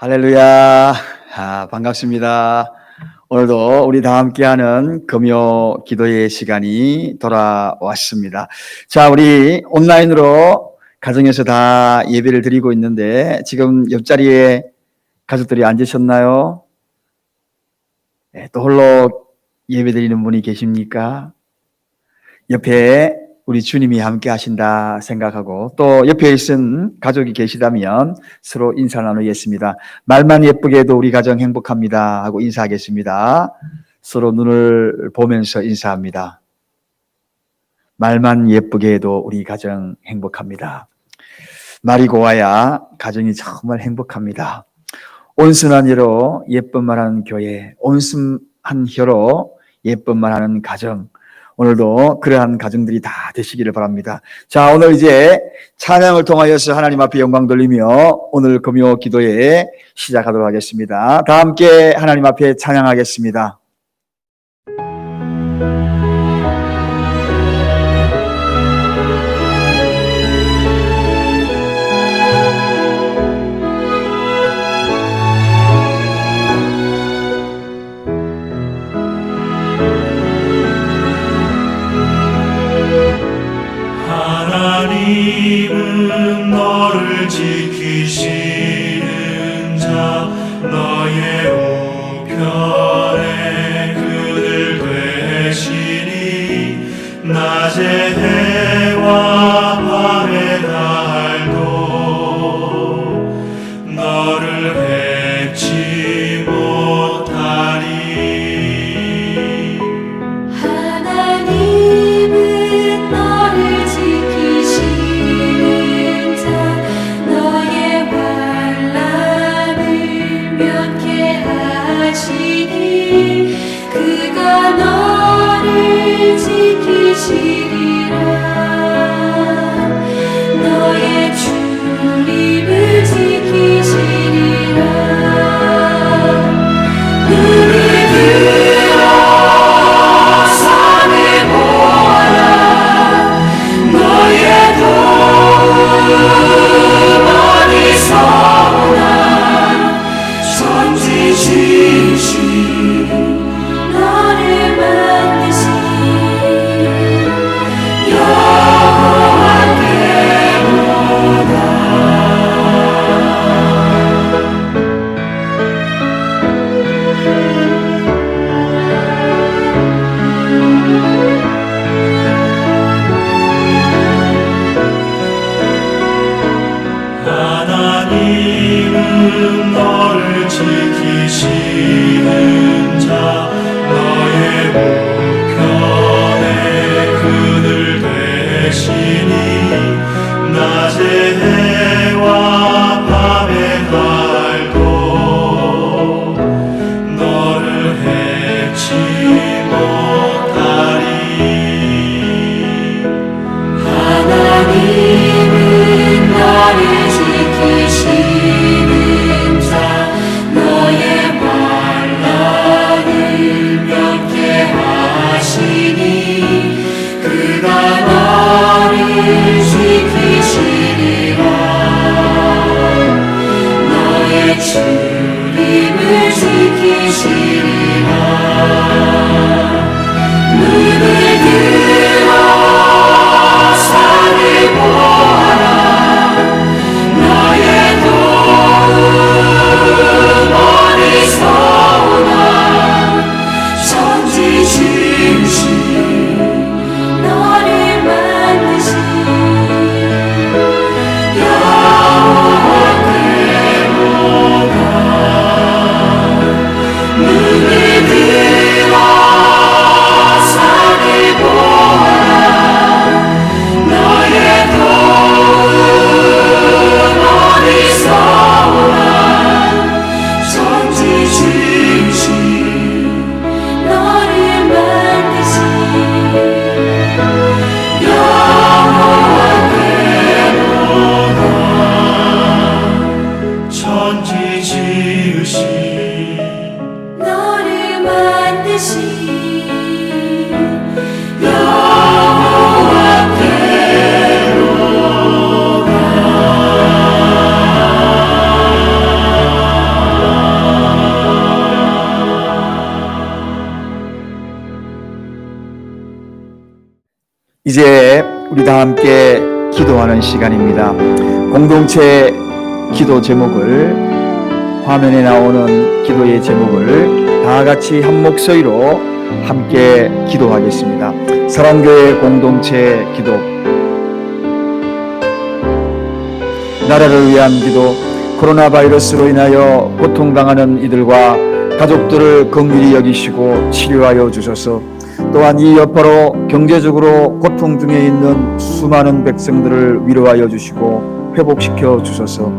할렐루야. 반갑습니다. 오늘도 우리 다 함께하는 금요 기도의 시간이 돌아왔습니다. 자, 우리 온라인으로 가정에서 다 예배를 드리고 있는데 지금 옆자리에 가족들이 앉으셨나요? 네, 또 홀로 예배 드리는 분이 계십니까? 옆에 우리 주님이 함께 하신다 생각하고 또 옆에 있은 가족이 계시다면 서로 인사 나누겠습니다. 말만 예쁘게 해도 우리 가정 행복합니다 하고 인사하겠습니다. 서로 눈을 보면서 인사합니다. 말만 예쁘게 해도 우리 가정 행복합니다. 말이 고와야 가정이 정말 행복합니다. 온순한 혀로 예쁜 말하는 교회, 온순한 혀로 예쁜 말하는 가정, 오늘도 그러한 가정들이 다 되시기를 바랍니다. 자, 오늘 이제 찬양을 통하여서 하나님 앞에 영광 돌리며 오늘 금요 기도에 시작하도록 하겠습니다. 다 함께 하나님 앞에 찬양하겠습니다. 하나님은 너를 지키시는 자, 너의 우편에 그늘 되시니 낮의 해와 밤의 달도 너를 해치 못하리. 그가 너를 지키시리라. 너의 출입을 지키시리라. 눈이 들어 산을 보아라. 너의 도움 어디서 오나. 전지신신 너를 만드신 여호와께로다. 하나님은 너를 지키시는 자, 너의 우편에 그늘 되시니 낮의 해와 밤의 달도 너를 해치 못하리. 하나님은 너를 지키시는 자, 너의 환난을 이제 우리 다 함께 기도하는 시간입니다. 공동체 기도 제목을, 화면에 나오는 기도의 제목을 다 같이 한 목소리로 함께 기도하겠습니다. 사랑교회 공동체 기도. 나라를 위한 기도. 코로나 바이러스로 인하여 고통당하는 이들과 가족들을 긍휼히 여기시고 치료하여 주셔서, 또한 이 여파로 경제적으로 고통 중에 있는 수많은 백성들을 위로하여 주시고 회복시켜 주셔서,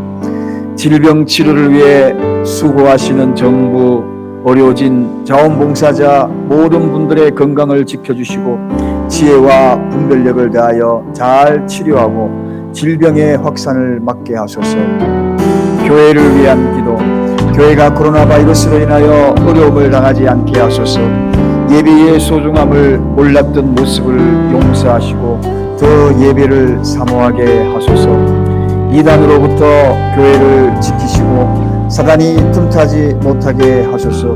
질병 치료를 위해 수고하시는 정부, 의료진, 자원봉사자 모든 분들의 건강을 지켜주시고 지혜와 분별력을 다하여 잘 치료하고 질병의 확산을 막게 하소서. 교회를 위한 기도. 교회가 코로나 바이러스로 인하여 어려움을 당하지 않게 하소서. 예배의 소중함을 몰랐던 모습을 용서하시고 더 예배를 사모하게 하소서. 이단으로부터 교회를 지키시고 사단이 틈타지 못하게 하소서.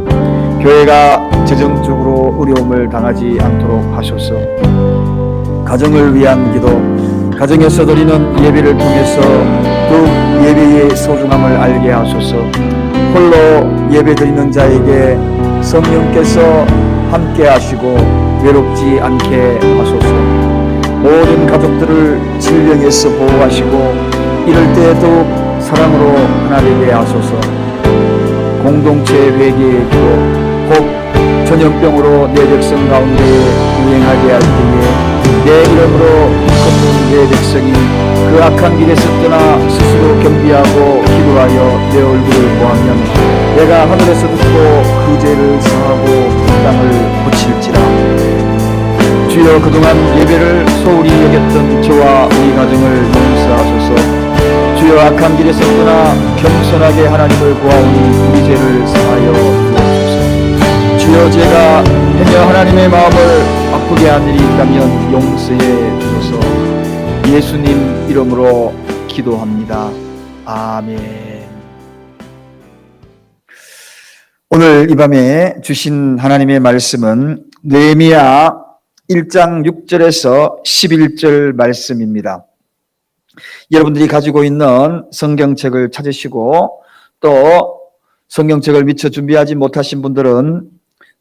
교회가 재정적으로 어려움을 당하지 않도록 하소서. 가정을 위한 기도. 가정에서 드리는 예배를 통해서 더욱 예배의 소중함을 알게 하소서. 홀로 예배 드리는 자에게 성령께서 함께 하시고 외롭지 않게 하소서. 모든 가족들을 질병에서 보호하시고 이럴 때 더욱 사랑으로 하나 되게 하소서. 공동체 회개의 기도. 혹 전염병으로 내 백성 가운데 유행하게 할 때에 내 이름으로 걷는 내 백성이 그 악한 길에서 떠나 스스로 겸비하고 기도하여 내 얼굴을 보하면 내가 하늘에서 듣고 그 죄를 사하고 땅을 고칠지라. 주여, 그동안 예배를 소홀히 여겼던 저와 우리 가정을 용서하소서. 주여, 악한 길에서 떠나 겸손하게 하나님을 구하오니 우리 죄를 사하여 주옵소서. 주여, 제가 행여 하나님의 마음을 아프게 한 일이 있다면 용서해 주소서. 예수님 이름으로 기도합니다. 아멘. 오늘 이 밤에 주신 하나님의 말씀은 느헤미야 1장 6절에서 11절 말씀입니다. 여러분들이 가지고 있는 성경책을 찾으시고 또 성경책을 미처 준비하지 못하신 분들은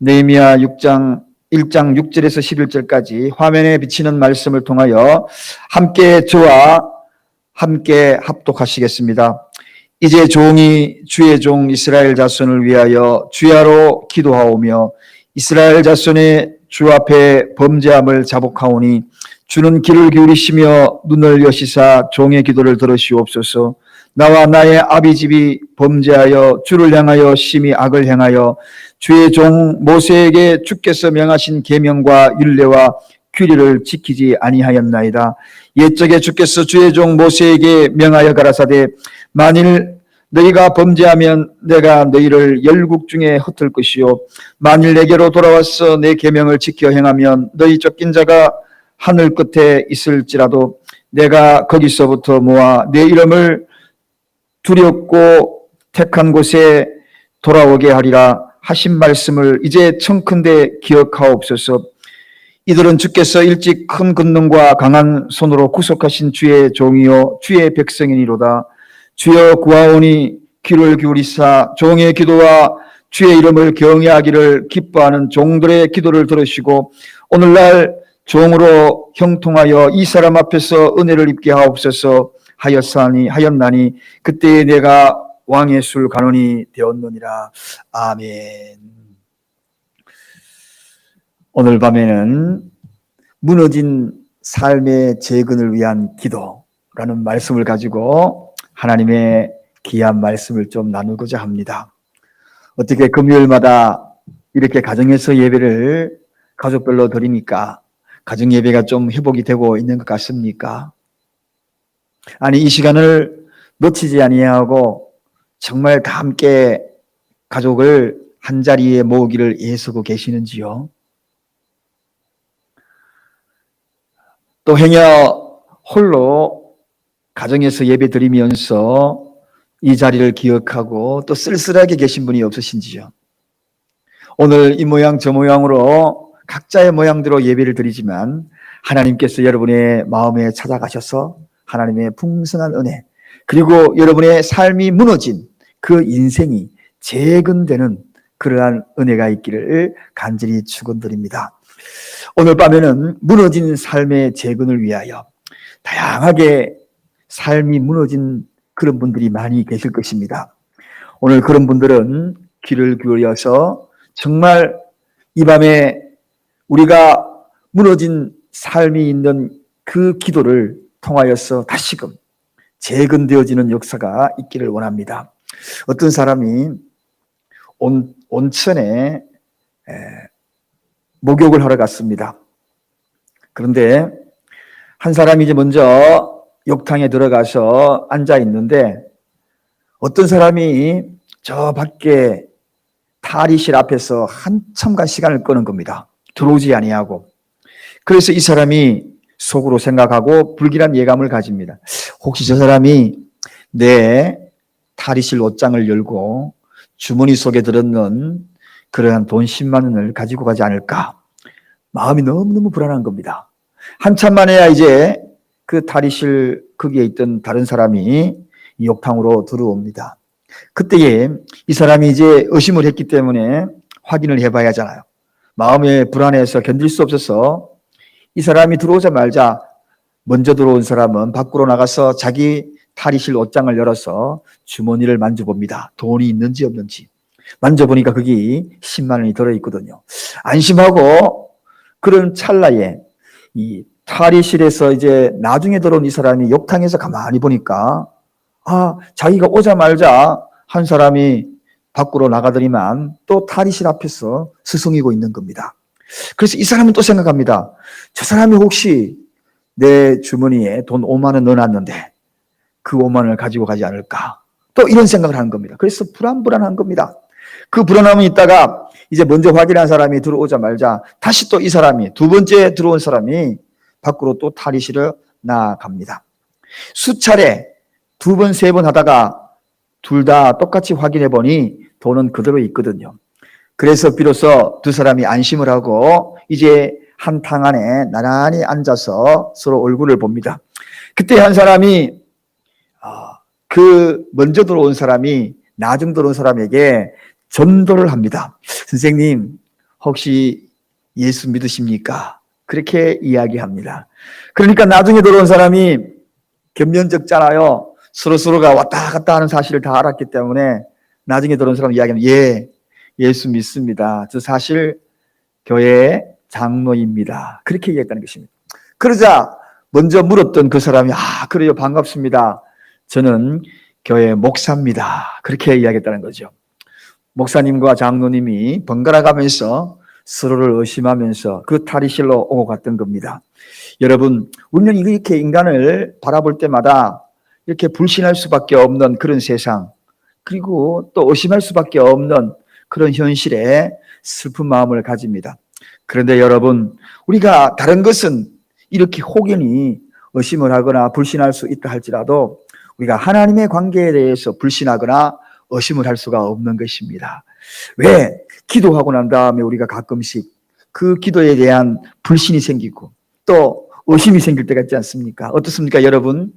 느헤미야 1장 6절에서 11절까지 화면에 비치는 말씀을 통하여 함께 저와 함께 합독하시겠습니다. 이제 종이 주의 종 이스라엘 자손을 위하여 주야로 기도하오며 이스라엘 자손의 주 앞에 범죄함을 자복하오니 주는 귀를 기울이시며 눈을 여시사 종의 기도를 들으시옵소서. 나와 나의 아비집이 범죄하여 주를 향하여 심히 악을 행하여 주의 종 모세에게 주께서 명하신 계명과 율례와 규례를 지키지 아니하였나이다. 옛적에 주께서 주의 종 모세에게 명하여 가라사대 만일 너희가 범죄하면 내가 너희를 열국 중에 흩을 것이요 만일 내게로 돌아와서 내 계명을 지켜 행하면 너희 쫓긴 자가 하늘 끝에 있을지라도 내가 거기서부터 모아 내 이름을 두렵고 택한 곳에 돌아오게 하리라 하신 말씀을 이제 청컨대 기억하옵소서. 이들은 주께서 일찍 큰 권능과 강한 손으로 구속하신 주의 종이요 주의 백성이니로다. 주여, 구하오니 귀를 기울이사 종의 기도와 주의 이름을 경외하기를 기뻐하는 종들의 기도를 들으시고 오늘날 종으로 형통하여 이 사람 앞에서 은혜를 입게 하옵소서 하였나니 그때에 내가 왕의 술 간원이 되었느니라. 아멘. 오늘 밤에는 무너진 삶의 재건을 위한 기도라는 말씀을 가지고 하나님의 귀한 말씀을 좀 나누고자 합니다. 어떻게 금요일마다 이렇게 가정에서 예배를 가족별로 드리니까 가정 예배가 좀 회복이 되고 있는 것 같습니까? 아니, 이 시간을 놓치지 아니하고 정말 다 함께 가족을 한자리에 모으기를 애쓰고 계시는지요? 또 행여 홀로 가정에서 예배 드리면서 이 자리를 기억하고 또 쓸쓸하게 계신 분이 없으신지요? 오늘 이 모양 저 모양으로 각자의 모양대로 예배를 드리지만 하나님께서 여러분의 마음에 찾아가셔서 하나님의 풍성한 은혜, 그리고 여러분의 삶이 무너진 그 인생이 재건되는 그러한 은혜가 있기를 간절히 축원드립니다. 오늘 밤에는 무너진 삶의 재건을 위하여 다양하게 삶이 무너진 그런 분들이 많이 계실 것입니다. 오늘 그런 분들은 귀를 기울여서 정말 이 밤에 우리가 무너진 삶이 있는 그 기도를 통하여서 다시금 재건되어지는 역사가 있기를 원합니다. 어떤 사람이 온천에 목욕을 하러 갔습니다. 그런데 한 사람이 이제 먼저 욕탕에 들어가서 앉아 있는데 어떤 사람이 저 밖에 탈의실 앞에서 한참간 시간을 끄는 겁니다. 들어오지 아니하고. 그래서 이 사람이 속으로 생각하고 불길한 예감을 가집니다. 혹시 저 사람이 내 탈의실 옷장을 열고 주머니 속에 들었는 그러한 돈 10만 원을 가지고 가지 않을까? 마음이 너무너무 불안한 겁니다. 한참 만에야 이제 그 탈의실 거기에 있던 다른 사람이 이 욕탕으로 들어옵니다. 그때에 이 사람이 이제 의심을 했기 때문에 확인을 해봐야 하잖아요. 마음에 불안해서 견딜 수 없어서 이 사람이 들어오자마자 먼저 들어온 사람은 밖으로 나가서 자기 탈의실 옷장을 열어서 주머니를 만져봅니다. 돈이 있는지 없는지. 만져보니까 거기 10만 원이 들어있거든요. 안심하고 그런 찰나에 이 탈의실에서 이제 나중에 들어온 이 사람이 욕탕에서 가만히 보니까 자기가 오자마자 한 사람이 밖으로 나가더니만 또 탈의실 앞에서 스승이고 있는 겁니다. 그래서 이 사람은 또 생각합니다. 저 사람이 혹시 내 주머니에 돈 5만 원 넣어놨는데 그 5만 원을 가지고 가지 않을까? 또 이런 생각을 하는 겁니다. 그래서 불안한 겁니다. 그 불안함은 있다가 이제 먼저 확인한 사람이 들어오자마자 다시 또 이 사람이 두 번째 들어온 사람이 밖으로 또 탈의실을 나갑니다. 수차례 두 번, 세 번 하다가 둘 다 똑같이 확인해 보니 돈은 그대로 있거든요. 그래서 비로소 두 사람이 안심을 하고 이제 한 탕 안에 나란히 앉아서 서로 얼굴을 봅니다. 그때 한 사람이 그 먼저 들어온 사람이 나중 들어온 사람에게 전도를 합니다. 선생님, 혹시 예수 믿으십니까? 그렇게 이야기합니다. 그러니까 나중에 들어온 사람이 견면적잖아요. 서로가 왔다 갔다 하는 사실을 다 알았기 때문에 나중에 들어온 사람 이야기하면 예수 믿습니다. 저 사실 교회 장로입니다. 그렇게 얘기했다는 것입니다. 그러자 먼저 물었던 그 사람이 그래요, 반갑습니다. 저는 교회 목사입니다. 그렇게 이야기했다는 거죠. 목사님과 장로님이 번갈아 가면서 서로를 의심하면서 그 탈의실로 오고 갔던 겁니다. 여러분, 우리는 이렇게 인간을 바라볼 때마다 이렇게 불신할 수밖에 없는 그런 세상, 그리고 또 의심할 수밖에 없는 그런 현실에 슬픈 마음을 가집니다. 그런데 여러분, 우리가 다른 것은 이렇게 혹연히 의심을 하거나 불신할 수 있다 할지라도 우리가 하나님의 관계에 대해서 불신하거나 의심을 할 수가 없는 것입니다. 왜? 기도하고 난 다음에 우리가 가끔씩 그 기도에 대한 불신이 생기고 또 의심이 생길 때가 있지 않습니까? 어떻습니까, 여러분?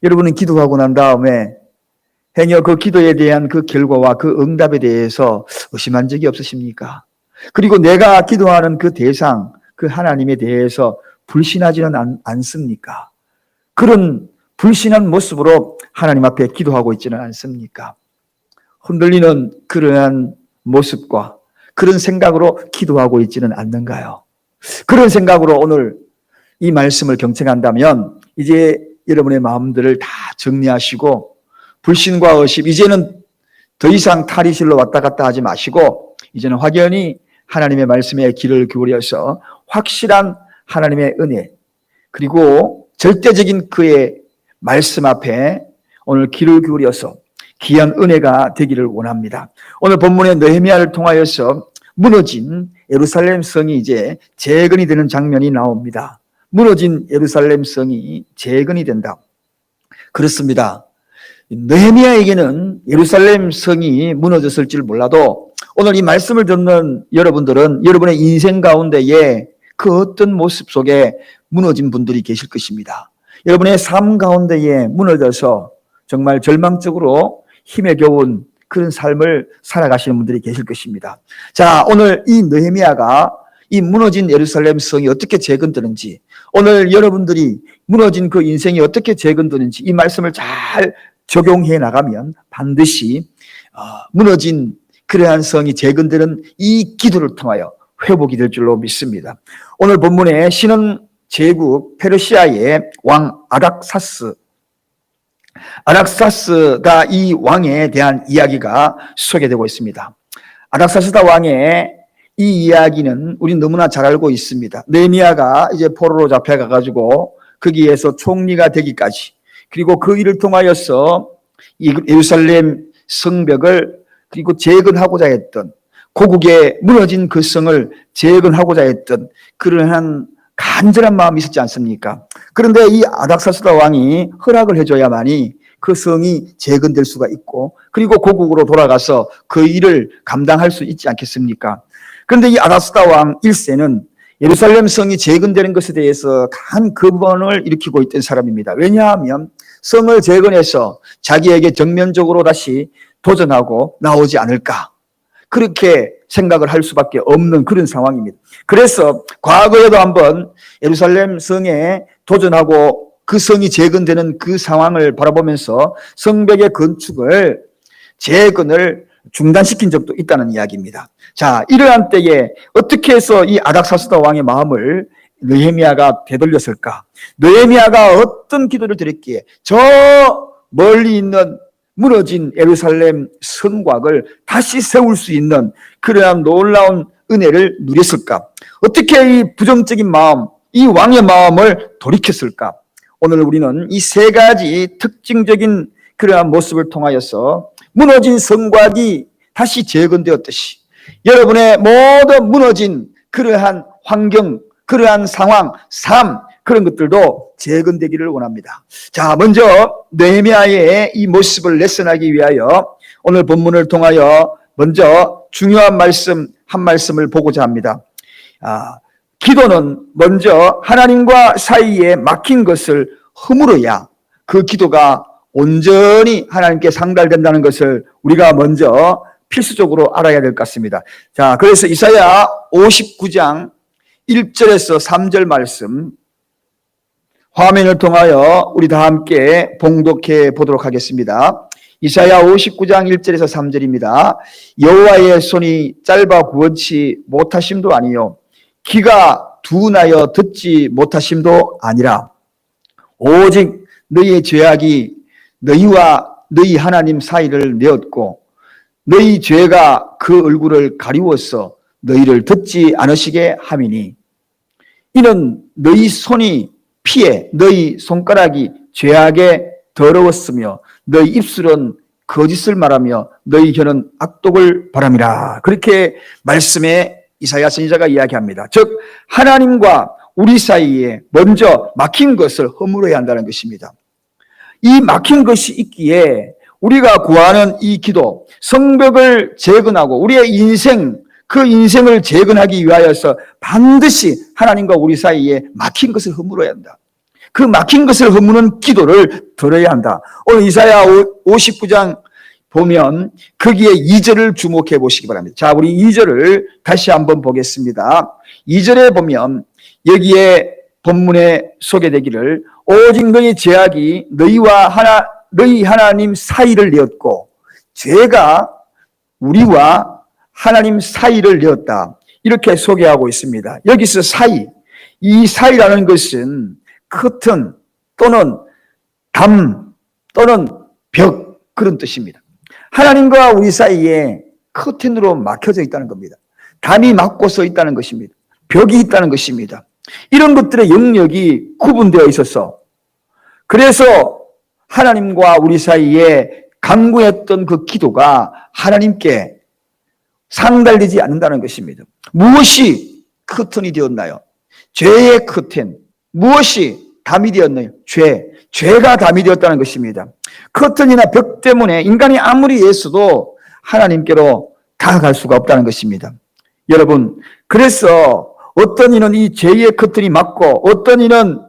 여러분은 기도하고 난 다음에 행여 그 기도에 대한 그 결과와 그 응답에 대해서 의심한 적이 없으십니까? 그리고 내가 기도하는 그 대상, 그 하나님에 대해서 불신하지는 않습니까? 그런 불신한 모습으로 하나님 앞에 기도하고 있지는 않습니까? 흔들리는 그러한 모습과 그런 생각으로 기도하고 있지는 않는가요? 그런 생각으로 오늘 이 말씀을 경청한다면 이제 여러분의 마음들을 다 정리하시고 불신과 의심, 이제는 더 이상 탈의실로 왔다 갔다 하지 마시고 이제는 확연히 하나님의 말씀에 귀를 기울여서 확실한 하나님의 은혜, 그리고 절대적인 그의 말씀 앞에 오늘 귀를 기울여서 귀한 은혜가 되기를 원합니다. 오늘 본문의 느헤미야를 통하여서 무너진 예루살렘 성이 이제 재건이 되는 장면이 나옵니다. 무너진 예루살렘 성이 재건이 된다. 그렇습니다. 느헤미야에게는 예루살렘 성이 무너졌을 줄 몰라도 오늘 이 말씀을 듣는 여러분들은 여러분의 인생 가운데에 그 어떤 모습 속에 무너진 분들이 계실 것입니다. 여러분의 삶 가운데에 무너져서 정말 절망적으로 힘에 겨운 그런 삶을 살아가시는 분들이 계실 것입니다. 자, 오늘 이 느헤미야가 이 무너진 예루살렘 성이 어떻게 재건되는지, 오늘 여러분들이 무너진 그 인생이 어떻게 재건되는지 이 말씀을 잘 적용해 나가면 반드시 무너진 그러한 성이 재건되는 이 기도를 통하여 회복이 될 줄로 믿습니다. 오늘 본문에 신은 제국 페르시아의 왕 아락사스가 이 왕에 대한 이야기가 소개되고 있습니다. 아락사스다 왕의 이 이야기는 우리 너무나 잘 알고 있습니다. 느헤미야가 이제 포로로 잡혀가 가지고 거기에서 총리가 되기까지, 그리고 그 일을 통하여서 예루살렘 성벽을 그리고 재건하고자 했던, 고국에 무너진 그 성을 재건하고자 했던 그러한 간절한 마음이 있었지 않습니까? 그런데 이 아닥사스다 왕이 허락을 해줘야만이 그 성이 재건될 수가 있고, 그리고 고국으로 돌아가서 그 일을 감당할 수 있지 않겠습니까? 그런데 이 아닥사스다 왕 1세는 예루살렘 성이 재건되는 것에 대해서 강한 거부감을 일으키고 있던 사람입니다. 왜냐하면 성을 재건해서 자기에게 정면적으로 다시 도전하고 나오지 않을까, 그렇게 생각을 할 수밖에 없는 그런 상황입니다. 그래서 과거에도 한번 예루살렘 성에 도전하고 그 성이 재건되는 그 상황을 바라보면서 성벽의 건축을, 재건을 중단시킨 적도 있다는 이야기입니다. 자, 이러한 때에 어떻게 해서 이 아닥사스다 왕의 마음을 느헤미야가 되돌렸을까? 느헤미야가 어떤 기도를 드렸기에 저 멀리 있는 무너진 예루살렘 성곽을 다시 세울 수 있는 그러한 놀라운 은혜를 누렸을까? 어떻게 이 부정적인 마음, 이 왕의 마음을 돌이켰을까? 오늘 우리는 이 세 가지 특징적인 그러한 모습을 통하여서 무너진 성곽이 다시 재건되었듯이 여러분의 모든 무너진 그러한 환경, 그러한 상황, 삶, 그런 것들도 재건되기를 원합니다. 자, 먼저 느헤미야의 이 모습을 레슨하기 위하여 오늘 본문을 통하여 먼저 중요한 말씀 한 말씀을 보고자 합니다. 기도는 먼저 하나님과 사이에 막힌 것을 허물어야 그 기도가 온전히 하나님께 상달된다는 것을 우리가 먼저 필수적으로 알아야 될 것 같습니다. 자, 그래서 이사야 59장 1절에서 3절 말씀 화면을 통하여 우리 다 함께 봉독해 보도록 하겠습니다. 이사야 59장 1절에서 3절입니다. 여호와의 손이 짧아 구원치 못하심도 아니요 귀가 둔하여 듣지 못하심도 아니라 오직 너희의 죄악이 너희와 너희 하나님 사이를 내었고 너희 죄가 그 얼굴을 가리워서 너희를 듣지 않으시게 함이니 이는 너희 손이 피해 너희 손가락이 죄악에 더러웠으며 너희 입술은 거짓을 말하며 너희 혀는 악독을 바람이라. 그렇게 말씀에 이사야 선지자가 이야기합니다. 즉 하나님과 우리 사이에 먼저 막힌 것을 허물어야 한다는 것입니다. 이 막힌 것이 있기에 우리가 구하는 이 기도, 성벽을 재건하고 우리의 인생, 그 인생을 재건하기 위하여서 반드시 하나님과 우리 사이에 막힌 것을 허물어야 한다. 그 막힌 것을 허무는 기도를 들어야 한다. 오늘 이사야 59장 보면 거기에 2절을 주목해 보시기 바랍니다. 자, 우리 2절을 다시 한번 보겠습니다. 2절에 보면 여기에 본문에 소개되기를 오직 너희 죄악이 너희 하나님 사이를 내었고 죄가 우리와 하나님 사이를 내었다. 이렇게 소개하고 있습니다. 여기서 사이, 이 사이라는 것은 커튼 또는 담 또는 벽 그런 뜻입니다. 하나님과 우리 사이에 커튼으로 막혀져 있다는 겁니다. 담이 막고서 있다는 것입니다. 벽이 있다는 것입니다. 이런 것들의 영역이 구분되어 있어서 그래서 하나님과 우리 사이에 간구했던 그 기도가 하나님께 상달되지 않는다는 것입니다. 무엇이 커튼이 되었나요? 죄의 커튼. 무엇이 담이 되었나요? 죄가 담이 되었다는 것입니다. 커튼이나 벽 때문에 인간이 아무리 애써도 하나님께로 다가갈 수가 없다는 것입니다. 여러분, 그래서 어떤 이는 이 죄의 커튼이 막고 어떤 이는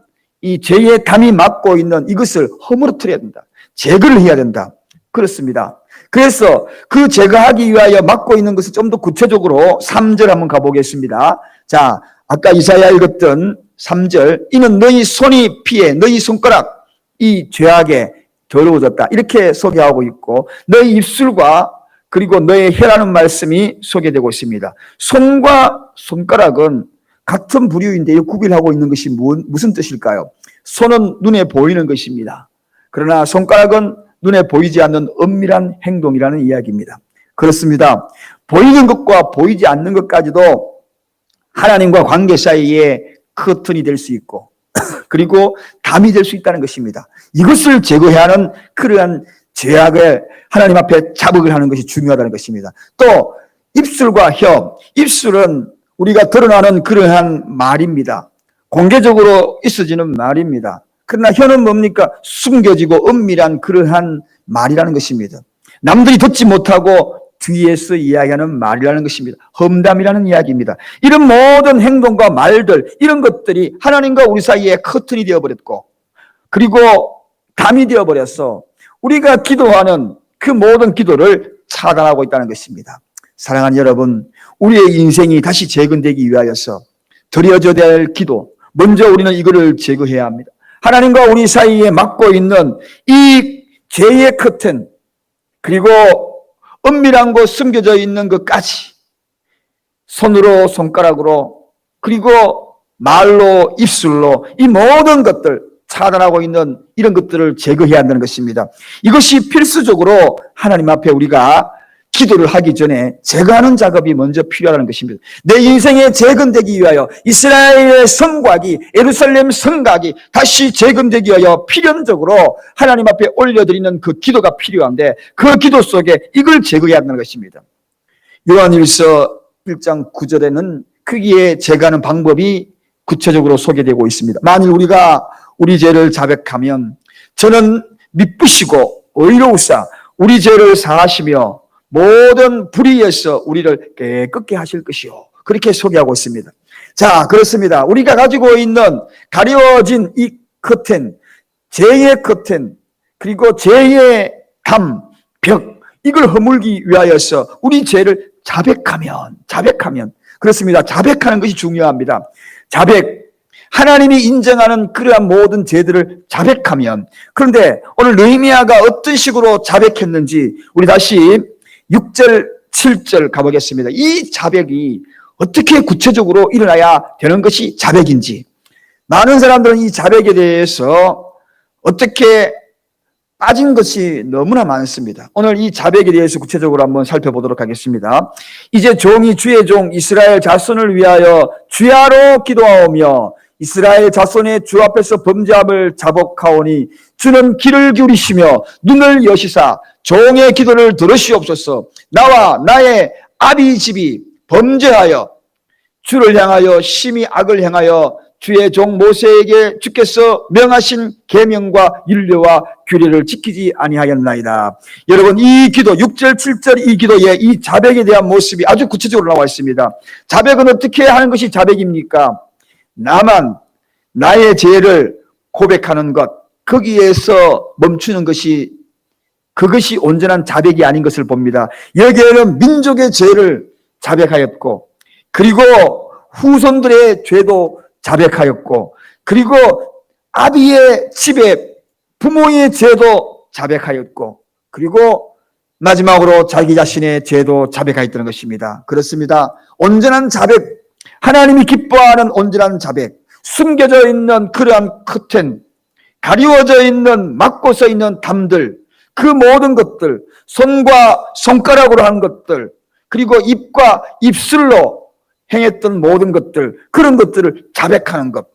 이 죄의 담이 막고 있는 이것을 허물어뜨려야 된다. 제거를 해야 된다. 그렇습니다. 그래서 그 제거하기 위하여 막고 있는 것을 좀 더 구체적으로 3절 한번 가보겠습니다. 자, 아까 이사야 읽었던 3절, 이는 너희 손이 피해 너희 손가락 이 죄악에 더러워졌다. 이렇게 소개하고 있고 너희 입술과 그리고 너의 혀라는 말씀이 소개되고 있습니다. 손과 손가락은 같은 부류인데 구별하고 있는 것이 무슨 뜻일까요? 손은 눈에 보이는 것입니다. 그러나 손가락은 눈에 보이지 않는 은밀한 행동이라는 이야기입니다. 그렇습니다. 보이는 것과 보이지 않는 것까지도 하나님과 관계 사이에 커튼이 될 수 있고 그리고 담이 될 수 있다는 것입니다. 이것을 제거해야 하는 그러한 죄악을 하나님 앞에 자복을 하는 것이 중요하다는 것입니다. 또 입술과 혀, 입술은 우리가 드러나는 그러한 말입니다. 공개적으로 있어지는 말입니다. 그러나 혀는 뭡니까? 숨겨지고 은밀한 그러한 말이라는 것입니다. 남들이 듣지 못하고 뒤에서 이야기하는 말이라는 것입니다. 험담이라는 이야기입니다. 이런 모든 행동과 말들, 이런 것들이 하나님과 우리 사이에 커튼이 되어버렸고 그리고 담이 되어버려서 우리가 기도하는 그 모든 기도를 차단하고 있다는 것입니다. 사랑하는 여러분, 우리의 인생이 다시 재건되기 위하여서 드려져야 될 기도, 먼저 우리는 이거를 제거해야 합니다. 하나님과 우리 사이에 막고 있는 이 죄의 커튼, 그리고 은밀한 곳 숨겨져 있는 것까지 손으로, 손가락으로, 그리고 말로, 입술로 이 모든 것들 차단하고 있는 이런 것들을 제거해야 한다는 것입니다. 이것이 필수적으로 하나님 앞에 우리가 기도를 하기 전에 제거하는 작업이 먼저 필요하다는 것입니다. 내 인생에 재건되기 위하여 이스라엘의 성곽이, 예루살렘 성곽이 다시 재건되기 위하여 필연적으로 하나님 앞에 올려드리는 그 기도가 필요한데 그 기도 속에 이걸 제거해야 한다는 것입니다. 요한일서 1장 9절에는 크기에 제거하는 방법이 구체적으로 소개되고 있습니다. 만일 우리가 우리 죄를 자백하면 저는 미쁘시고 의로우사 우리 죄를 사하시며 모든 불의에서 우리를 깨끗게 하실 것이요. 그렇게 소개하고 있습니다. 자, 그렇습니다. 우리가 가지고 있는 가려진 이 커튼, 죄의 커튼, 그리고 죄의 담, 벽, 이걸 허물기 위하여서 우리 죄를 자백하면, 그렇습니다. 자백하는 것이 중요합니다. 자백, 하나님이 인정하는 그러한 모든 죄들을 자백하면, 그런데 오늘 느헤미야가 어떤 식으로 자백했는지 우리 다시 6절, 7절 가보겠습니다. 이 자백이 어떻게 구체적으로 일어나야 되는 것이 자백인지, 많은 사람들은 이 자백에 대해서 어떻게 빠진 것이 너무나 많습니다. 오늘 이 자백에 대해서 구체적으로 한번 살펴보도록 하겠습니다. 이제 종이 주의 종 이스라엘 자손을 위하여 주야로 기도하오며 이스라엘 자손의 주 앞에서 범죄함을 자복하오니 주는 귀를 기울이시며 눈을 여시사 종의 기도를 들으시옵소서. 나와 나의 아비 집이 범죄하여 주를 향하여 심히 악을 행하여 주의 종 모세에게 주께서 명하신 계명과 율례와 규례를 지키지 아니하였나이다. 여러분, 이 기도 6절 7절 이 기도에 이 자백에 대한 모습이 아주 구체적으로 나와 있습니다. 자백은 어떻게 하는 것이 자백입니까? 나만 나의 죄를 고백하는 것, 거기에서 멈추는 것이, 그것이 온전한 자백이 아닌 것을 봅니다. 여기에는 민족의 죄를 자백하였고, 그리고 후손들의 죄도 자백하였고, 그리고 아비의 집에 부모의 죄도 자백하였고, 그리고 마지막으로 자기 자신의 죄도 자백하였다는 것입니다. 그렇습니다. 온전한 자백, 하나님이 기뻐하는 온전한 자백, 숨겨져 있는 그러한 커튼, 가리워져 있는, 막고 서 있는 담들, 그 모든 것들, 손과 손가락으로 한 것들, 그리고 입과 입술로 행했던 모든 것들, 그런 것들을 자백하는 것.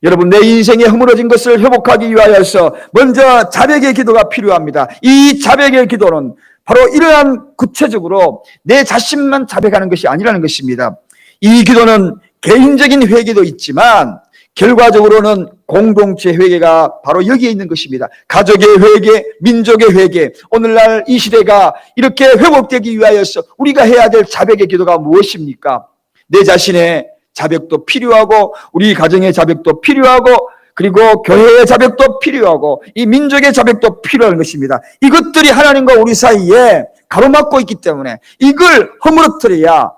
여러분, 내 인생에 허물어진 것을 회복하기 위하여서 먼저 자백의 기도가 필요합니다. 이 자백의 기도는 바로 이러한 구체적으로 내 자신만 자백하는 것이 아니라는 것입니다. 이 기도는 개인적인 회개도 있지만 결과적으로는 공동체 회개가 바로 여기에 있는 것입니다. 가족의 회개, 민족의 회개. 오늘날 이 시대가 이렇게 회복되기 위하여서 우리가 해야 될 자백의 기도가 무엇입니까? 내 자신의 자벽도 필요하고 우리 가정의 자벽도 필요하고 그리고 교회의 자벽도 필요하고 이 민족의 자벽도 필요한 것입니다. 이것들이 하나님과 우리 사이에 가로막고 있기 때문에 이걸 허물어뜨려야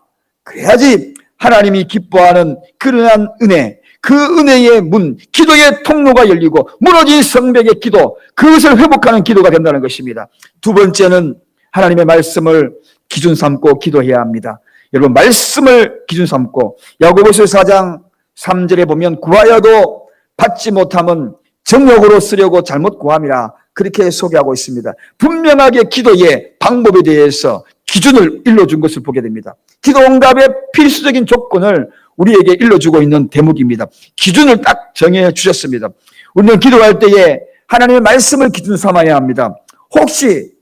그래야지 하나님이 기뻐하는 그러한 은혜, 그 은혜의 문, 기도의 통로가 열리고 무너진 성벽의 기도, 그것을 회복하는 기도가 된다는 것입니다. 두 번째는 하나님의 말씀을 기준 삼고 기도해야 합니다. 여러분, 말씀을 기준 삼고 야고보서 4장 3절에 보면 구하여도 받지 못함은 정욕으로 쓰려고 잘못 구함이라 그렇게 소개하고 있습니다. 분명하게 기도의 방법에 대해서 기준을 일러준 것을 보게 됩니다. 기도 응답의 필수적인 조건을 우리에게 일러주고 있는 대목입니다. 기준을 딱 정해 주셨습니다. 우리는 기도할 때에 하나님의 말씀을 기준 삼아야 합니다. 혹시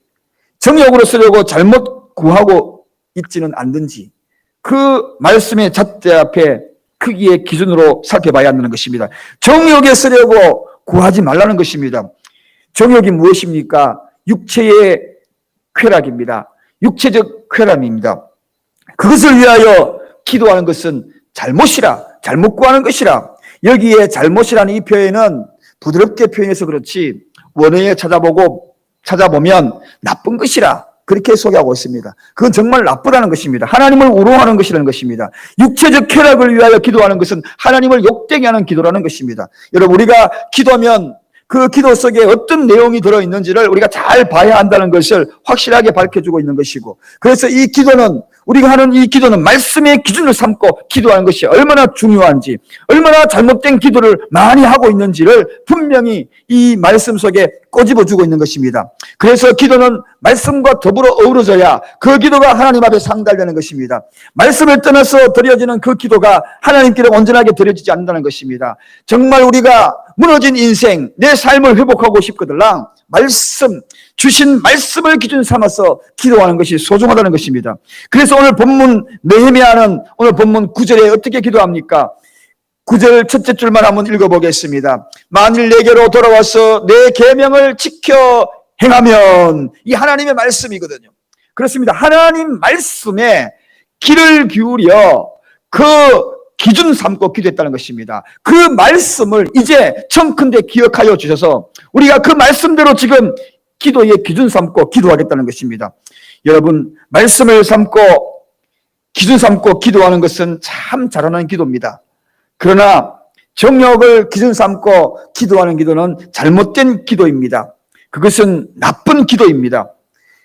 정욕으로 쓰려고 잘못 구하고 있지는 않는지 그 말씀의 잣대 앞에 크기의 기준으로 살펴봐야 한다는 것입니다. 정욕에 쓰려고 구하지 말라는 것입니다. 정욕이 무엇입니까? 육체의 쾌락입니다. 육체적 쾌락입니다. 그것을 위하여 기도하는 것은 잘못이라, 잘못 구하는 것이라. 여기에 잘못이라는 이 표현은 부드럽게 표현해서 그렇지 원어에 찾아보면 나쁜 것이라 그렇게 소개하고 있습니다. 그건 정말 나쁘다는 것입니다. 하나님을 우롱하는 것이라는 것입니다. 육체적 쾌락을 위하여 기도하는 것은 하나님을 욕되게 하는 기도라는 것입니다. 여러분, 우리가 기도하면 그 기도 속에 어떤 내용이 들어있는지를 우리가 잘 봐야 한다는 것을 확실하게 밝혀주고 있는 것이고, 그래서 이 기도는, 우리가 하는 이 기도는 말씀의 기준을 삼고 기도하는 것이 얼마나 중요한지, 얼마나 잘못된 기도를 많이 하고 있는지를 분명히 이 말씀 속에 꼬집어주고 있는 것입니다. 그래서 기도는 말씀과 더불어 어우러져야 그 기도가 하나님 앞에 상달되는 것입니다. 말씀을 떠나서 드려지는 그 기도가 하나님께로 온전하게 드려지지 않는다는 것입니다. 정말 우리가 무너진 인생, 내 삶을 회복하고 싶거들랑 말씀, 주신 말씀을 기준 삼아서 기도하는 것이 소중하다는 것입니다. 그래서 오늘 본문 느헤미야는 오늘 본문 9절에 어떻게 기도합니까? 9절 첫째 줄만 한번 읽어보겠습니다. 만일 내게로 돌아와서 내 계명을 지켜 행하면, 이 하나님의 말씀이거든요. 그렇습니다. 하나님 말씀에 귀를 기울여 그 기준 삼고 기도했다는 것입니다. 그 말씀을 이제 청컨대 기억하여 주셔서 우리가 그 말씀대로 지금 기도의 기준 삼고 기도하겠다는 것입니다. 여러분, 말씀을 삼고 기준 삼고 기도하는 것은 참 잘하는 기도입니다. 그러나 정욕을 기준 삼고 기도하는 기도는 잘못된 기도입니다. 그것은 나쁜 기도입니다.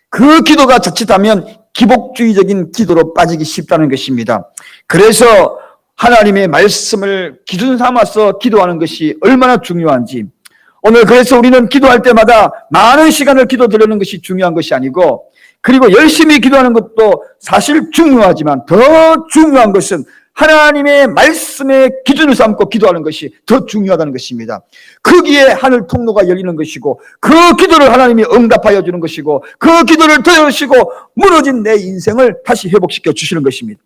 그 기도가 자칫하면 기복주의적인 기도로 빠지기 쉽다는 것입니다. 그래서 하나님의 말씀을 기준 삼아서 기도하는 것이 얼마나 중요한지, 오늘 그래서 우리는 기도할 때마다 많은 시간을 기도드리는 것이 중요한 것이 아니고, 그리고 열심히 기도하는 것도 사실 중요하지만 더 중요한 것은 하나님의 말씀의 기준을 삼고 기도하는 것이 더 중요하다는 것입니다. 거기에 하늘 통로가 열리는 것이고, 그 기도를 하나님이 응답하여 주는 것이고, 그 기도를 들으시고 무너진 내 인생을 다시 회복시켜 주시는 것입니다.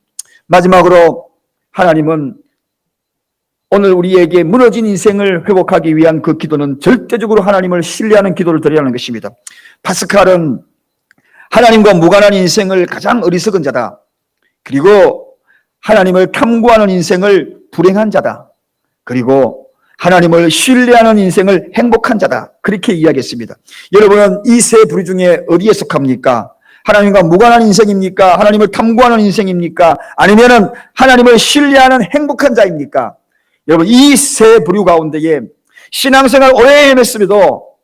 마지막으로 하나님은 오늘 우리에게 무너진 인생을 회복하기 위한 그 기도는 절대적으로 하나님을 신뢰하는 기도를 드리라는 것입니다. 파스칼은 하나님과 무관한 인생을 가장 어리석은 자다, 그리고 하나님을 탐구하는 인생을 불행한 자다, 그리고 하나님을 신뢰하는 인생을 행복한 자다, 그렇게 이야기했습니다. 여러분은 이 세 부류 중에 어디에 속합니까? 하나님과 무관한 인생입니까? 하나님을 탐구하는 인생입니까? 아니면은 하나님을 신뢰하는 행복한 자입니까? 여러분, 이 세 부류 가운데에 신앙생활 오래 해냈음에도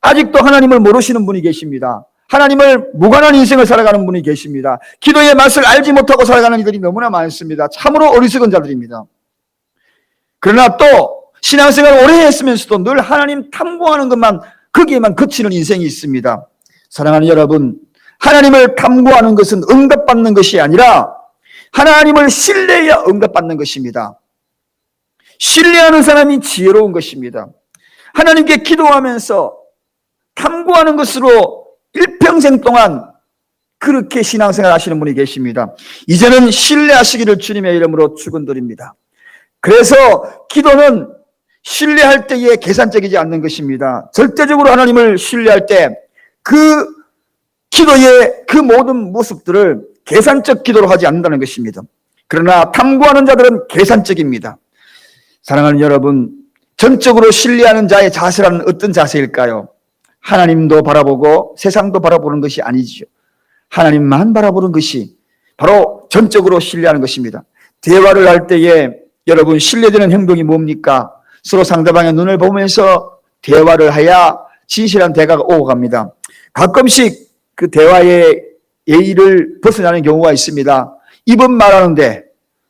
아직도 하나님을 모르시는 분이 계십니다. 하나님을 무관한 인생을 살아가는 분이 계십니다. 기도의 맛을 알지 못하고 살아가는 이들이 너무나 많습니다. 참으로 어리석은 자들입니다. 그러나 또 신앙생활 오래 했으면서도 늘 하나님 탐구하는 것만, 거기에만 그치는 인생이 있습니다. 사랑하는 여러분, 하나님을 탐구하는 것은 응답받는 것이 아니라 하나님을 신뢰해야 응답받는 것입니다. 신뢰하는 사람이 지혜로운 것입니다. 하나님께 기도하면서 탐구하는 것으로 일평생 동안 그렇게 신앙생활 하시는 분이 계십니다. 이제는 신뢰하시기를 주님의 이름으로 축원드립니다. 그래서 기도는 신뢰할 때에 계산적이지 않는 것입니다. 절대적으로 하나님을 신뢰할 때 그 기도의 그 모든 모습들을 계산적 기도로 하지 않는다는 것입니다. 그러나 탐구하는 자들은 계산적입니다. 사랑하는 여러분, 전적으로 신뢰하는 자의 자세라는 어떤 자세일까요? 하나님도 바라보고 세상도 바라보는 것이 아니지요. 하나님만 바라보는 것이 바로 전적으로 신뢰하는 것입니다. 대화를 할 때에 여러분 신뢰되는 행동이 뭡니까? 서로 상대방의 눈을 보면서 대화를 해야 진실한 대화가 오고 갑니다. 가끔씩 그 대화의 예의를 벗어나는 경우가 있습니다. 입은 말하는데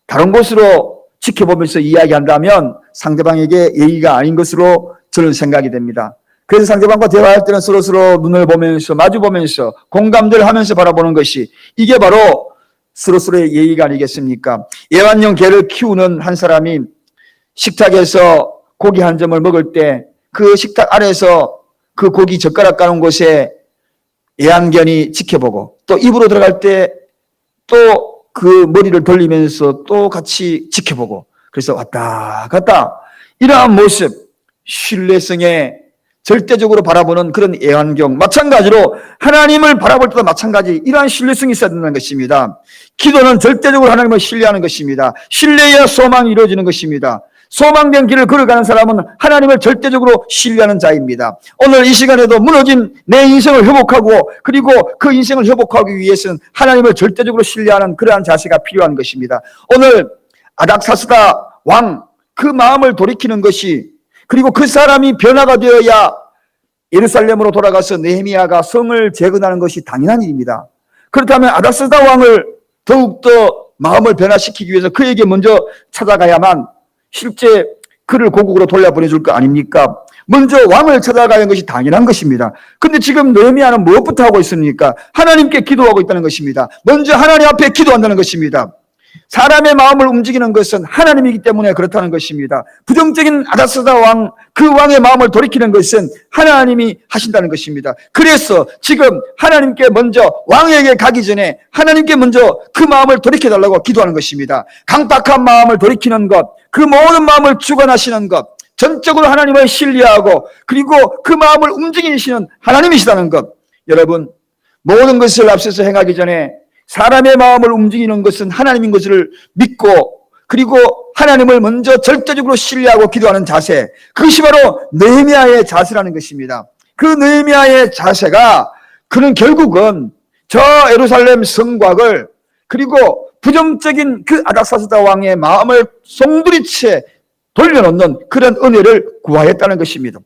다른 곳으로 지켜보면서 이야기한다면 상대방에게 예의가 아닌 것으로 저는 생각이 됩니다. 그래서 상대방과 대화할 때는 서로서로 눈을 보면서 마주보면서 공감대를 하면서 바라보는 것이 이게 바로 서로서로의 예의가 아니겠습니까? 애완용 개를 키우는 한 사람이 식탁에서 고기 한 점을 먹을 때 그 식탁 아래에서 그 고기 젓가락 까는 곳에 애완견이 지켜보고 또 입으로 들어갈 때 또 그 머리를 돌리면서 또 같이 지켜보고 그래서 왔다 갔다 이러한 모습, 신뢰성에 절대적으로 바라보는 그런 애완경, 마찬가지로 하나님을 바라볼 때도 마찬가지 이러한 신뢰성이 있어야 된다는 것입니다. 기도는 절대적으로 하나님을 신뢰하는 것입니다. 신뢰해야 소망이 이루어지는 것입니다. 소망된 길을 걸어가는 사람은 하나님을 절대적으로 신뢰하는 자입니다. 오늘 이 시간에도 무너진 내 인생을 회복하고 그리고 그 인생을 회복하기 위해서는 하나님을 절대적으로 신뢰하는 그러한 자세가 필요한 것입니다. 오늘 아닥사스다 왕 그 마음을 돌이키는 것이 그리고 그 사람이 변화가 되어야 예루살렘으로 돌아가서 느헤미야가 성을 재건하는 것이 당연한 일입니다. 그렇다면 아닥사스다 왕을 더욱더 마음을 변화시키기 위해서 그에게 먼저 찾아가야만 실제 그를 고국으로 돌려보내줄 거 아닙니까? 먼저 왕을 찾아가는 것이 당연한 것입니다. 근데 지금 느헤미야는 무엇부터 하고 있습니까? 하나님께 기도하고 있다는 것입니다. 먼저 하나님 앞에 기도한다는 것입니다. 사람의 마음을 움직이는 것은 하나님이기 때문에 그렇다는 것입니다. 부정적인 아닥사스다 왕, 그 왕의 마음을 돌이키는 것은 하나님이 하신다는 것입니다. 그래서 지금 하나님께 먼저 왕에게 가기 전에 하나님께 먼저 그 마음을 돌이켜달라고 기도하는 것입니다. 강팍한 마음을 돌이키는 것, 그 모든 마음을 주관하시는 것, 전적으로 하나님을 신뢰하고 그리고 그 마음을 움직이시는 하나님이시다는 것. 여러분, 모든 것을 앞서서 행하기 전에 사람의 마음을 움직이는 것은 하나님인 것을 믿고 그리고 하나님을 먼저 절대적으로 신뢰하고 기도하는 자세, 그것이 바로 느헤미야의 자세라는 것입니다. 그 느헤미야의 자세가 그는 결국은 저 예루살렘 성곽을 그리고 부정적인 그 아닥사스다 왕의 마음을 송두리째 돌려놓는 그런 은혜를 구하였다는 것입니다.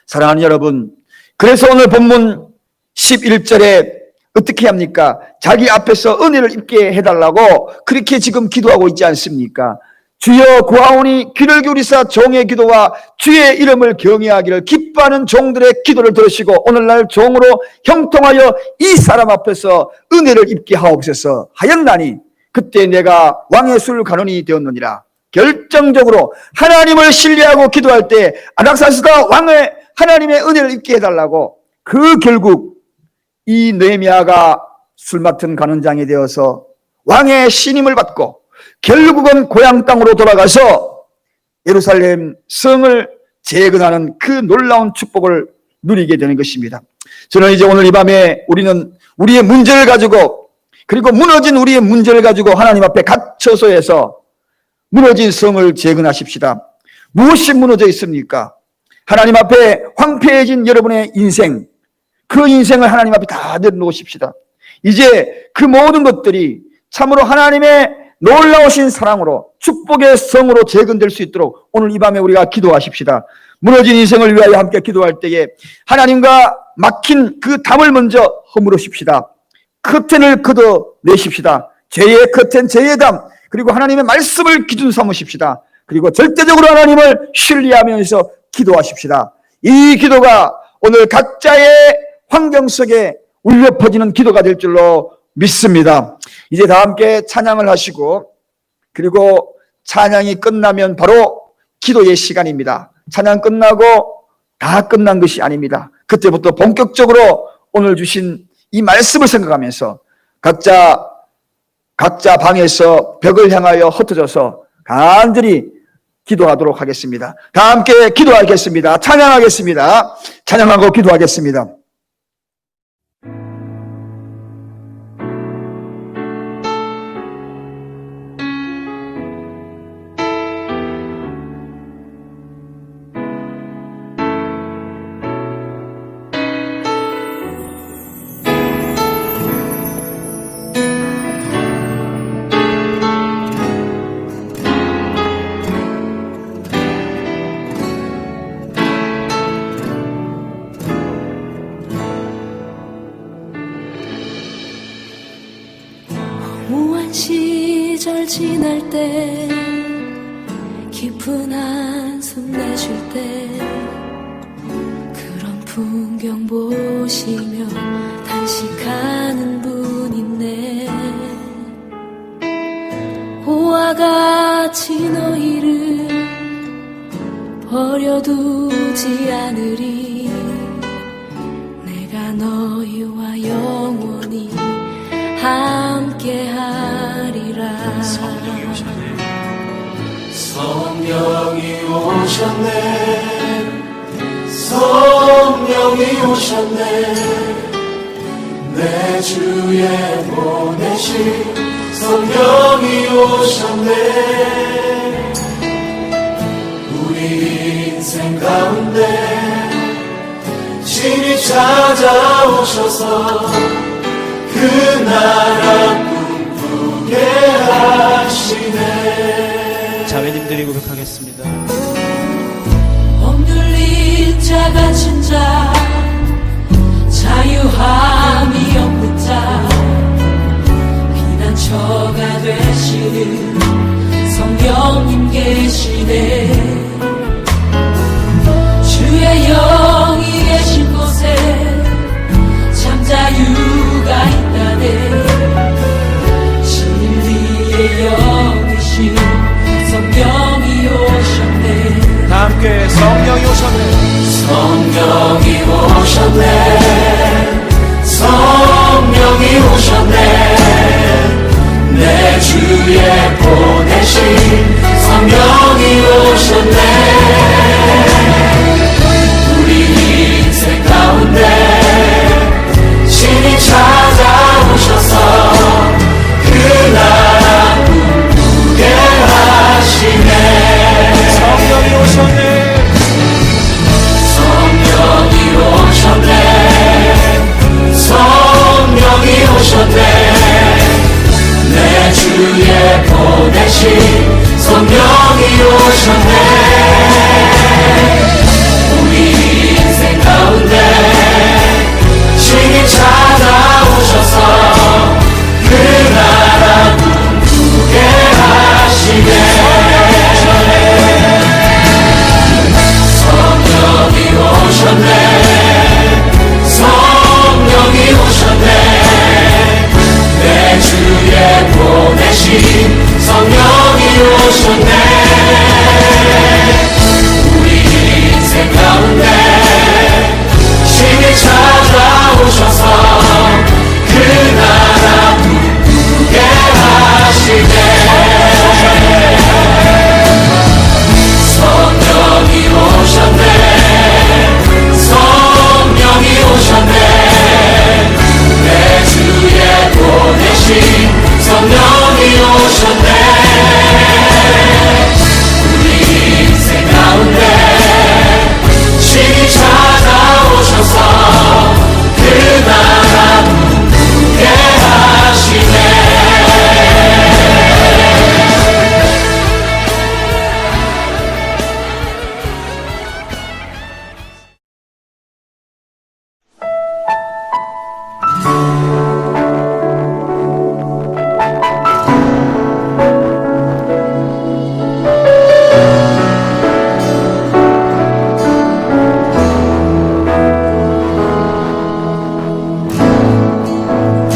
사랑하는 여러분, 그래서 오늘 본문 11절에 어떻게 합니까? 자기 앞에서 은혜를 입게 해달라고 그렇게 지금 기도하고 있지 않습니까? 주여 구하오니 귀를 기울이사 종의 기도와 주의 이름을 경외하기를 기뻐하는 종들의 기도를 들으시고 오늘날 종으로 형통하여 이 사람 앞에서 은혜를 입게 하옵소서 하였나니 그때 내가 왕의 수를 가논이 되었느니라. 결정적으로 하나님을 신뢰하고 기도할 때 아닥사스다 왕의 하나님의 은혜를 입게 해달라고 그 결국 이 느헤미야가 술 맡은 간원장이 되어서 왕의 신임을 받고 결국은 고향 땅으로 돌아가서 예루살렘 성을 재건하는 그 놀라운 축복을 누리게 되는 것입니다. 저는 이제 오늘 이 밤에 우리는 우리의 문제를 가지고 그리고 무너진 우리의 문제를 가지고 하나님 앞에 갇혀서해서 무너진 성을 재건하십시다. 무엇이 무너져 있습니까? 하나님 앞에 황폐해진 여러분의 인생, 그 인생을 하나님 앞에 다 내려놓으십시다. 이제 그 모든 것들이 참으로 하나님의 놀라우신 사랑으로 축복의 성으로 재건될 수 있도록 오늘 이 밤에 우리가 기도하십시다. 무너진 인생을 위하여 함께 기도할 때에 하나님과 막힌 그 담을 먼저 허물으십시다. 커튼을 걷어내십시다. 죄의 커튼, 죄의 담, 그리고 하나님의 말씀을 기준 삼으십시다. 그리고 절대적으로 하나님을 신뢰하면서 기도하십시다. 이 기도가 오늘 각자의 환경 속에 울려 퍼지는 기도가 될 줄로 믿습니다. 이제 다 함께 찬양을 하시고 그리고 찬양이 끝나면 바로 기도의 시간입니다. 찬양 끝나고 다 끝난 것이 아닙니다. 그때부터 본격적으로 오늘 주신 이 말씀을 생각하면서 각자 방에서 벽을 향하여 흩어져서 간절히 기도하도록 하겠습니다. 다 함께 기도하겠습니다. 찬양하겠습니다. 찬양하고 기도하겠습니다. 시절 지날 때 깊은 한숨 내쉴 때 그런 풍경 보시며 단식하는 분 있네. 고와 같이 너희를 버려두지 않으리. 내가 너희와 영원히 함께하리라. 성령이 오셨네. 성령이 오셨네. 내 주에 보내신 성령이 오셨네. 우리 인생 가운데 신이 찾아오셔서 그 나라 꿈꾸게 하시네. 자매님들이 고백하겠습니다. 억눌린 자 갇힌 자 자유함이 없는 자 피난처가 되시는 성령님 계시네. 주의 영이 계신 곳에 참 자유가 있다네. 진리의 영이신 성령이 오셨네. 다 함께 성령이 오셨네. 성령이 오셨네. 성령이 오셨네. 내 주에 보내신 성령이 오셨네. 우리 인생 가운데 신이 찾아오셔서 그 나라 꿈꾸게 하시네. 성령이 오셨네. 성령이 오셨네. 성령이 오셨네. 내 주에 보내신 성령이 오셨네. 우리 인생 가운데 신이 찾아오셔서 그 나라 꿈꾸게 하시네. 성령이 오셨네. 성령이 오셨네. 내 주에 보내신 성령이 오셨네. 우리 인생 가운데 신이 찾아오셔서 그 나라 꿈꾸게 하시네. 성령이 오셨네. 성령이 오셨네. 내 주에 보내신 성령이 오셨네. 우리 인생 가운데 신이 찾아오셔서 그 나라 꿈꾸게 하시네.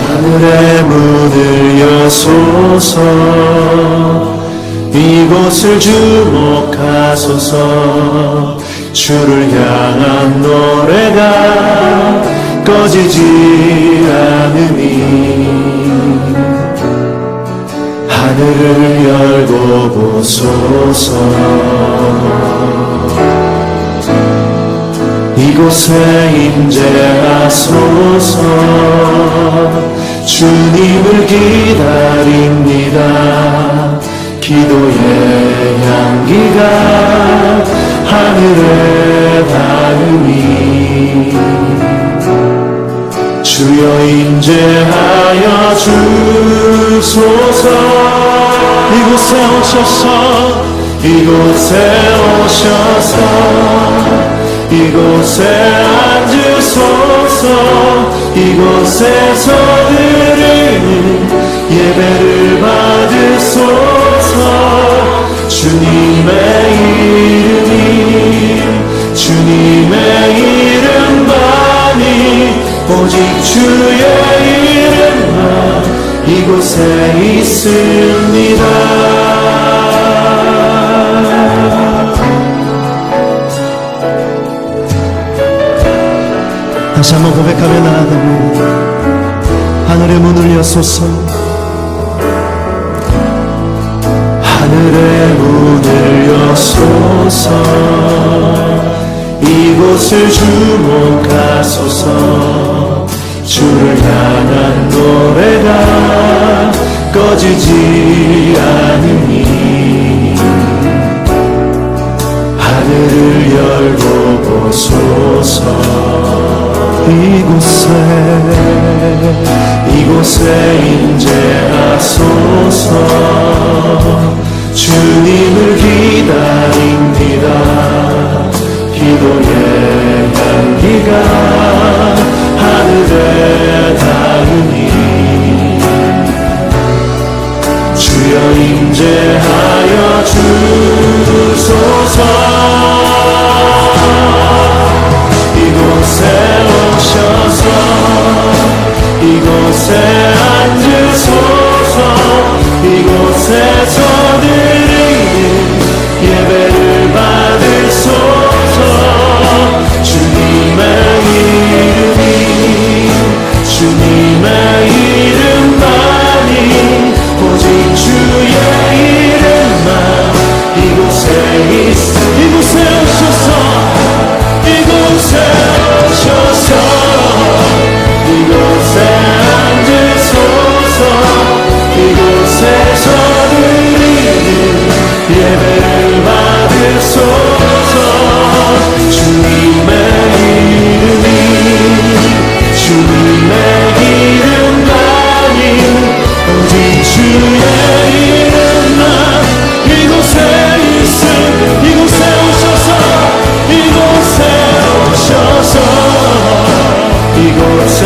하늘의 문을 여소서. 이곳을 주목하소서. 주를 향한 노래가 꺼지지 않으니 하늘을 열고 보소서. 이곳에 임재하소서. 주님을 기다립니다. 기도의 향기가 하늘에 닿으니 주여 임재하여 주소서. 이곳에 오셔서 이곳에 오셔서 이곳에 앉으소서. 이곳에서 들으는 예배를 받으소서. 주님의 주님의 이름만이 오직 주의 이름만 이곳에 있습니다. 다시 한번 고백하며 나아갑니다. 하늘의 문을 여소서. 하늘의 문을 여소서. 이곳을 주목하소서. 주를 향한 노래가 꺼지지 않으니 하늘을 열고 보소서. 이곳에 임재하소서. 주님을 기다립니다. 기도의 향기가 하늘에 닿으니 주여 임재하여 주소서. 이곳에 오셔서 이곳에 앉으소서. 이곳에서 드리는 예배를 받으소서. 주님의 이름만이 오직 주의 이름만 이곳에 이곳에 오셔서. 이곳에 오셔서 이곳에 앉으소서. 이곳에서 드리는 예배를 받으소서. 주님의 이름만이 오직 주의 이름만 이곳에 이곳에 오셔서 이곳에